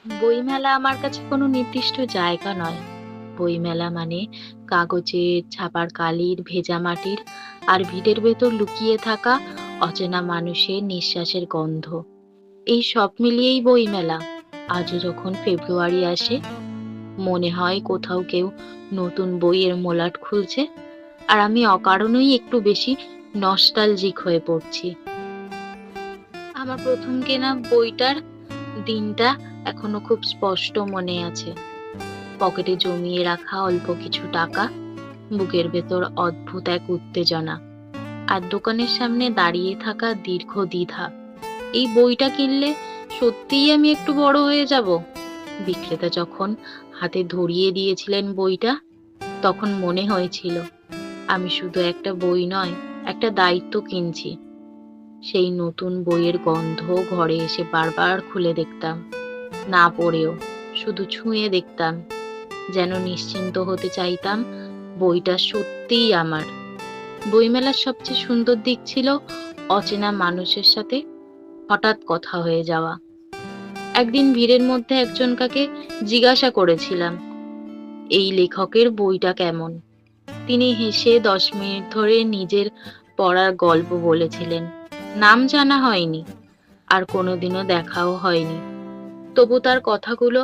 বইমেলা আমার কাছে কোনো নির্দিষ্ট জায়গা নয়। বইমেলা মানে কাগজের, ছাপার কালির, ভেজা মাটির আর ভিড়ের ভেতর লুকিয়ে থাকা অচেনা মানুষের নিঃশ্বাসের গন্ধ। এই সব মিলিয়েই বইমেলা। আজও যখন ফেব্রুয়ারি আসে, মনে হয় কোথাও কেউ নতুন বইয়ের মোলাট খুলছে, আর আমি অকারণেই একটু বেশি নস্টালজিক হয়ে পড়ছি। আমার প্রথম কেনা বইটার দিনটা এখনো খুব স্পষ্ট মনে আছে। পকেটে জমিয়ে রাখা অল্প কিছু টাকা, বুকের ভেতর অদ্ভুত এক উত্তেজনা, আর দোকানের সামনে দাঁড়িয়ে থাকা দীর্ঘ দ্বিধা। এই বইটা কিনলে সত্যিই আমি একটু বড় হয়ে যাব? বিক্রেতা যখন হাতে ধরিয়ে দিয়েছিলেন বইটা, তখন মনে হয়েছিল আমি শুধু একটা বই নয়, একটা দায়িত্ব কিনছি। সেই নতুন বইয়ের গন্ধ ঘরে এসে বারবার খুলে দেখতাম, না পড়েও শুধু ছুঁয়ে দেখতাম, যেন নিশ্চিন্ত হতে চাইতাম বইটা সত্যিই আমার। বইমেলার সবচেয়ে সুন্দর দিক ছিল অচেনা মানুষের সাথে হঠাৎ কথা হয়ে যাওয়া। একদিন ভিড়ের মধ্যে একজন কাকে জিজ্ঞাসা করেছিলাম, এই লেখকের বইটা কেমন? তিনি হেসে 10 মিনিট ধরে নিজের পড়ার গল্প বলেছিলেন। নাম জানা হয়নি, আর কোনোদিনও দেখাও হয়নি, তবু তার কথাগুলো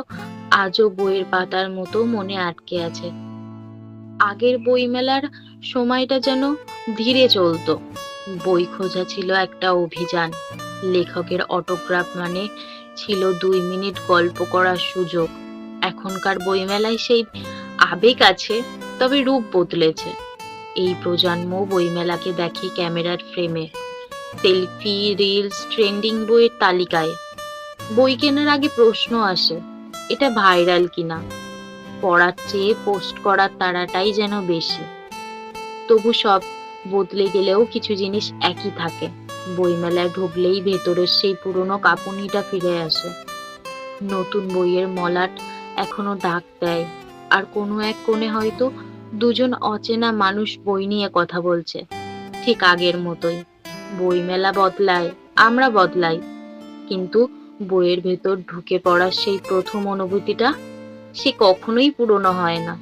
আজও বইয়ের পাতার মতো মনে আটকে আছে। আগের বইমেলার সময়টা যেন ধীরে চলতো। বই খোঁজা ছিল একটা অভিযান। লেখকের অটোগ্রাফ মানে ছিল 2 মিনিট গল্প করার সুযোগ। এখনকার বইমেলায় সেই আবেগ আছে, তবে রূপ বদলেছে। এই প্রজন্ম বইমেলাকে দেখে ক্যামেরার ফ্রেমে, সেলফি, রিলস, ট্রেন্ডিং বইয়ের তালিকায়। বই কেনার আগে প্রশ্ন আসে, এটা ভাইরাল কিনা। পড়ার চেয়ে পোস্ট করার তাড়াটাই যেন বেশি। তবু সব বদলে গেলেও কিছু জিনিস একই থাকে। বইমেলায় ঢুকলেই ভেতরের সেই পুরনো কাঁপুনিটা ফিরে আসে। নতুন বইয়ের মলাট এখনো ডাক দেয়, আর কোনো এক কোণে হয়তো দুজন অচেনা মানুষ বই নিয়ে কথা বলছে, ঠিক আগের মতোই। বইমেলা বদলায়, আমরা বদলাই, কিন্তু বইয়ের ভেতর ঢুকে পড়ার সেই প্রথম অনুভূতিটা, সে কখনোই পুরনো হয় না।